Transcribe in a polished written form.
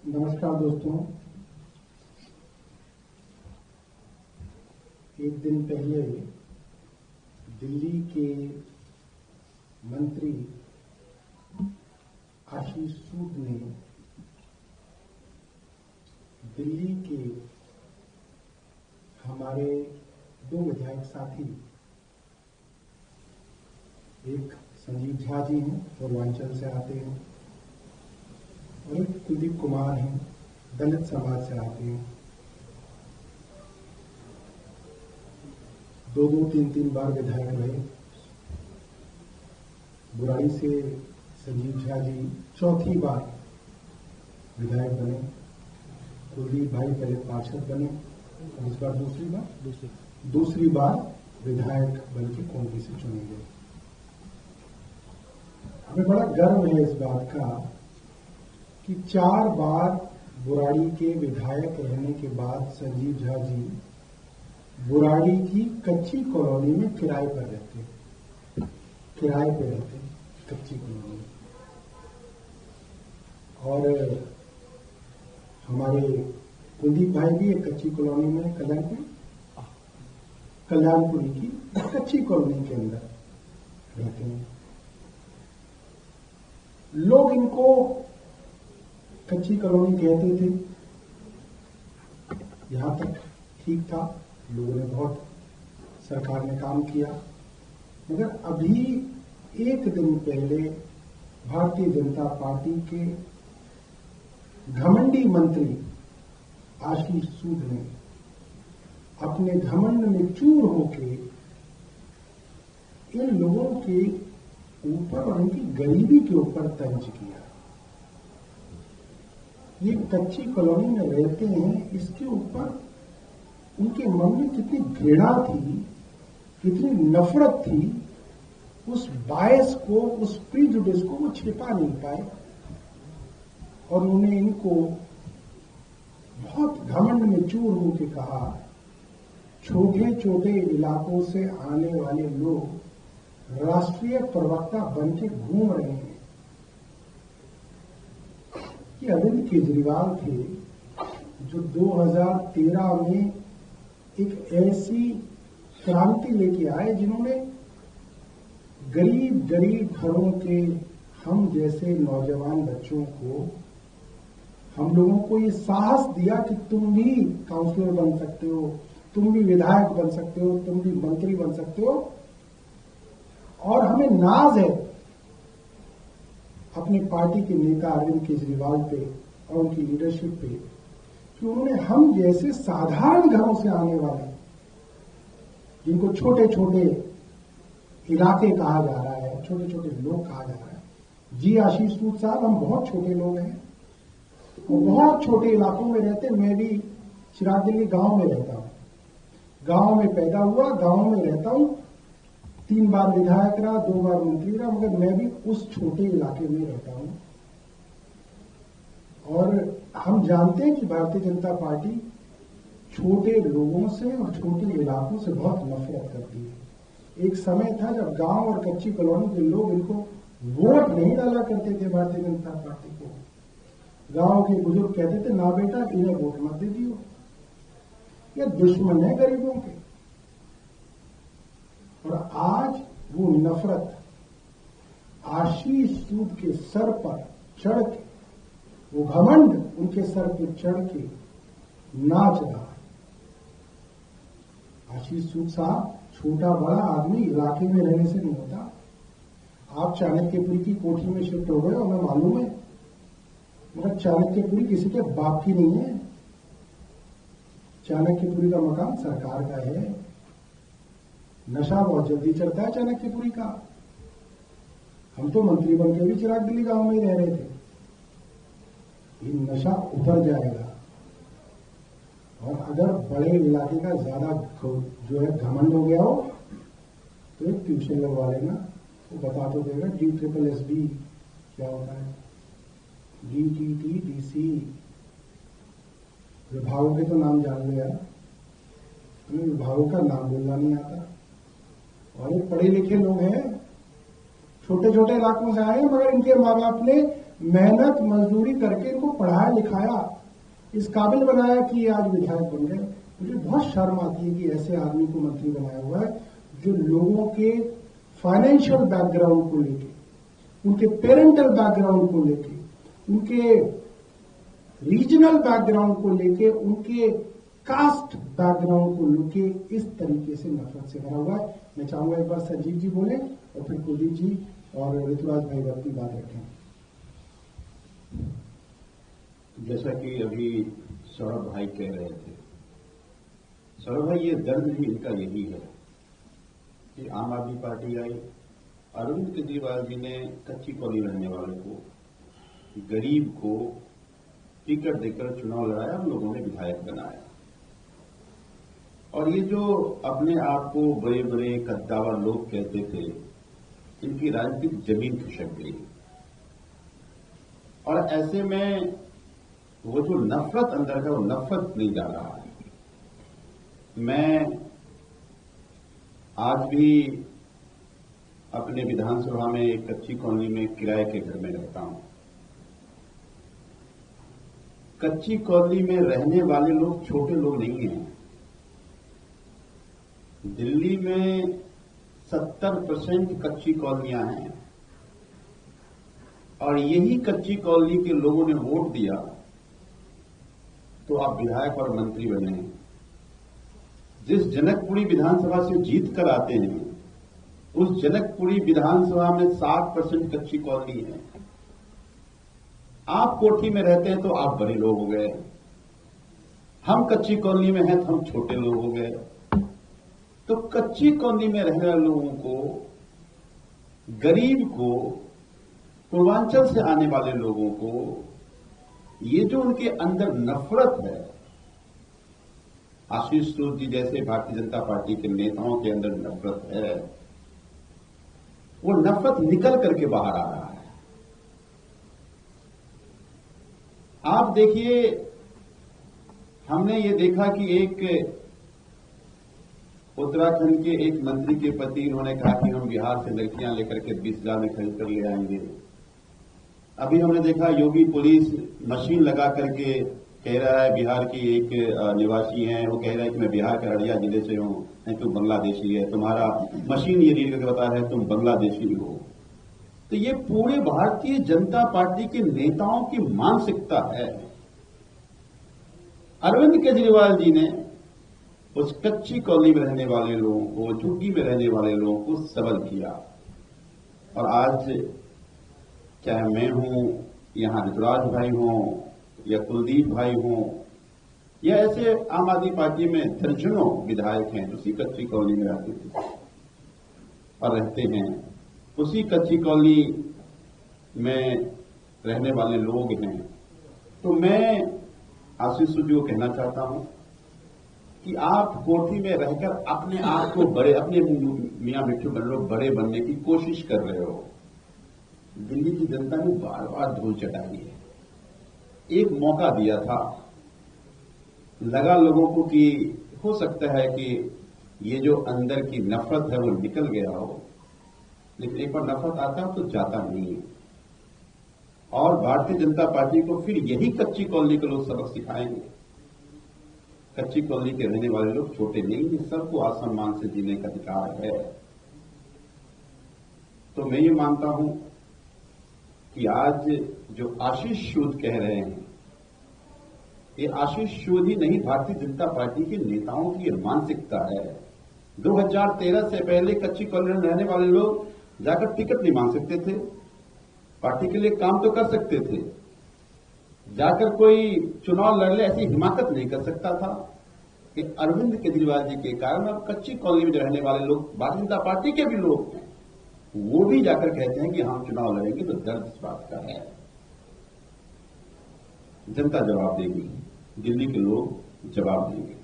नमस्कार दोस्तों। एक दिन पहले दिल्ली के मंत्री आशीष सूद ने दिल्ली के हमारे दो विधायक साथी, एक संजीव झा जी हैं, पूर्वांचल से आते हैं, और एक कुलदीप कुमार हैं, दलित समाज से आते हैं। दो तीन बार विधायक रहे। बुराड़ी से संजीव झा जी चौथी बार विधायक बने। कुलदीप भाई पहले पार्षद बने और इस बार दूसरी बार विधायक बन के कांग्रेस से चुने गए। हमें बड़ा गर्व है इस बात का कि 4 बार बुराड़ी के विधायक रहने के बाद संजीव झा जी बुराड़ी की कच्ची कॉलोनी में किराए पे रहते कच्ची कॉलोनी में। और हमारे कुलदीप भाई भी एक कच्ची कॉलोनी में कल्याणपुरी की कच्ची कॉलोनी के अंदर रहते हैं। लोग इनको कच्ची कॉलोनी कहते थे, यहां तक ठीक था, लोगों ने बहुत, सरकार ने काम किया। मगर अभी एक दिन पहले भारतीय जनता पार्टी के घमंडी मंत्री आशीष सूद ने अपने घमंड में चूर होके इन लोगों के ऊपर और उनकी गरीबी के ऊपर तंज किया। ये कच्ची कॉलोनी में रहते हैं, इसके ऊपर उनके मन में कितनी घृणा थी, कितनी नफरत थी, उस बायस को, उस प्रीजुडिस को वो छिपा नहीं पाए। और उन्होंने इनको बहुत घमंड में चूर होकर कहा, छोटे छोटे इलाकों से आने वाले लोग राष्ट्रीय प्रवक्ता बन के घूम रहे हैं। कि अरविंद केजरीवाल थे जो 2013 में एक ऐसी क्रांति लेके आए जिन्होंने गरीब घरों के हम जैसे नौजवान बच्चों को, हम लोगों को ये साहस दिया कि तुम भी काउंसलर बन सकते हो, तुम भी विधायक बन सकते हो, तुम भी मंत्री बन सकते हो। और हमें नाज है अपनी पार्टी के नेता अरविंद केजरीवाल पे और उनकी लीडरशिप पे कि उन्होंने हम जैसे साधारण घरों से आने वाले, जिनको छोटे छोटे इलाके कहा जा रहा है, छोटे छोटे लोग कहा जा रहा है। जी आशीष सूद साहब, हम बहुत छोटे लोग हैं, वो बहुत छोटे इलाकों में रहते। मैं भी चिराग दिल्ली गांव में रहता हूं, गांव में पैदा हुआ, गांव में रहता हूं, 3 बार विधायक रहा, 2 बार मंत्री रहा, मगर मैं भी उस छोटे इलाके में रहता हूं। और हम जानते हैं कि भारतीय जनता पार्टी छोटे लोगों से और छोटे इलाकों से बहुत नफरत करती है। एक समय था जब गांव और कच्ची कॉलोनी के लोग इनको वोट नहीं डाला करते थे भारतीय जनता पार्टी को। गांव के बुजुर्ग कहते थे, ना बेटा इन्हें वोट मत दे दियो, ये दुश्मन है गरीबों के। और आज वो नफरत आशीष सूद के सर पर चढ़ के, वो घमंड उनके सर पर चढ़ के नाच रहा है। आशीष सूद साहब, छोटा बड़ा आदमी इलाके में रहने से नहीं होता। आप चाणक्यपुरी की कोठी में शिफ्ट हो गए, हमें मालूम है, मगर चाणक्यपुरी किसी के बाप की नहीं है। चाणक्यपुरी का मकान सरकार का है। नशा बहुत जल्दी चढ़ता है चाणक्यपुरी का। हम तो मंत्री बन के भी चिराग दिल्ली गांव में ही रह रहे थे। ये नशा उतर जाएगा। और अगर बड़े इलाके का ज्यादा जो है घमंड हो गया हो तो एक ट्यूशन लगवा लेना, वो बता तो देगा DSSB क्या होता है, DTT DC। विभागों के तो नाम जान लिया, हमें विभागों का नाम बोलना नहीं आता। और ये पढ़े लिखे लोग हैं, छोटे छोटे इलाकों से आए हैं, मगर इनके माँ बाप ने मेहनत मजदूरी करके इनको पढ़ाया लिखाया, इस काबिल बनाया कि ये आज विधायक बन गए। मुझे बहुत शर्म आती है कि ऐसे आदमी को मंत्री बनाया हुआ है जो लोगों के फाइनेंशियल बैकग्राउंड को लेके, उनके पेरेंटल बैकग्राउंड को लेके, उनके रीजनल बैकग्राउंड को लेके, उनके कास्ट बैकग्राउंड को लेके इस तरीके से नफरत से भरा हुआ है। मैं चाहूंगा एक बार संजीव जी बोले और फिर कुलदीप जी और ऋतुराज भाई अपनी बात रखें। जैसा कि अभी सौरभ भाई कह रहे थे, सौरभ भाई ये दर्द भी इनका यही है कि आम आदमी पार्टी आई, अरविंद केजरीवाल जी ने कच्ची कॉलोनी रहने वाले को, गरीब को टिकट देकर चुनाव लड़ाया, हम लोगों ने विधायक बनाया। और ये जो अपने आप को बड़े बड़े कद्दावर लोग कहते थे, इनकी राजनीतिक जमीन खिसक गई। और ऐसे में वो जो नफरत अंदर है, वो नफरत नहीं जा रहा है। मैं आज भी अपने विधानसभा में एक कच्ची कॉलोनी में किराए के घर में रहता हूं। कच्ची कॉलोनी में रहने वाले लोग छोटे लोग नहीं हैं। दिल्ली में 70% कच्ची कॉलोनियां हैं और यही कच्ची कॉलोनी के लोगों ने वोट दिया तो आप विधायक और मंत्री बने। जिस जनकपुरी विधानसभा से जीत कर आते हैं, उस जनकपुरी विधानसभा में 60% कच्ची कॉलोनी है। आप कोठी में रहते हैं तो आप बड़े लोग हो गए, हम कच्ची कॉलोनी में हैं तो हम छोटे लोग हो गए। तो कच्ची कॉलोनी में रहने वाले लोगों को, गरीब को, पूर्वांचल से आने वाले लोगों को, ये जो उनके अंदर नफरत है, आशीष सूद जी जैसे भारतीय जनता पार्टी के नेताओं के अंदर नफरत है, वो नफरत निकल करके बाहर आ रहा है। आप देखिए, हमने ये देखा कि एक उत्तराखंड के एक मंत्री के पति, उन्होंने कहा कि हम बिहार से लड़कियां लेकर के 20,000 में खरीद कर ले आएंगे। अभी हमने देखा योगी पुलिस मशीन लगा करके कह रहा है, बिहार की एक निवासी है, वो कह रहा है कि मैं बिहार के अररिया जिले से हूं, नहीं तुम बांग्लादेशी है, तुम्हारा मशीन ये रीड करके बता रहा है तुम बांग्लादेशी हो। तो ये पूरे भारतीय जनता पार्टी के नेताओं की मानसिकता है। अरविंद केजरीवाल जी ने उस कच्ची कॉलोनी में रहने वाले लोगों को, झुग्गी में रहने वाले लोगों को सबल किया। और आज चाहे मैं हूं, यहां ऋतुराज भाई हों या कुलदीप भाई हों, या ऐसे आम आदमी पार्टी में दर्जनों विधायक हैं उसी कच्ची कॉलोनी में रहते थे और रहते हैं। उसी कच्ची कॉलोनी में रहने वाले लोग हैं। तो मैं आशीष जी को कहना चाहता हूं कि आप कोठी में रहकर अपने आप को बड़े, अपने मियां मिट्ठू बन लो, बड़े बनने की कोशिश कर रहे हो। दिल्ली की जनता ने बार बार धूल चटाई है। एक मौका दिया था, लगा लोगों को कि हो सकता है कि ये जो अंदर की नफरत है वो निकल गया हो, लेकिन एक बार नफरत आता तो जाता नहीं है। और भारतीय जनता पार्टी को फिर यही कच्ची कॉलोनी के लोग सबक सिखाएंगे। कच्ची कॉलोनी के रहने वाले लोग छोटे नहीं हैं, सबको आसमान से जीने का अधिकार है। तो मैं ये मानता हूं कि आज जो आशीष सूद कह रहे हैं, ये आशीष सूद ही नहीं, भारतीय जनता पार्टी के नेताओं की ये मानसिकता है। 2013 से पहले कच्ची कॉलोनी में रहने वाले लोग जाकर टिकट नहीं मांग सकते थे, पार्टी के लिए काम तो कर सकते थे, जाकर कोई चुनाव लड़ ले ऐसी हिमाकत नहीं कर सकता था। कि अरविंद केजरीवाल जी के कारण अब कच्ची कॉलोनी में रहने वाले लोग, भारतीय जनता पार्टी के भी लोग हैं, वो भी जाकर कहते हैं कि हम चुनाव लड़ेंगे। तो दर्द इस बात का है। जनता जवाब देगी, दिल्ली के लोग जवाब देंगे।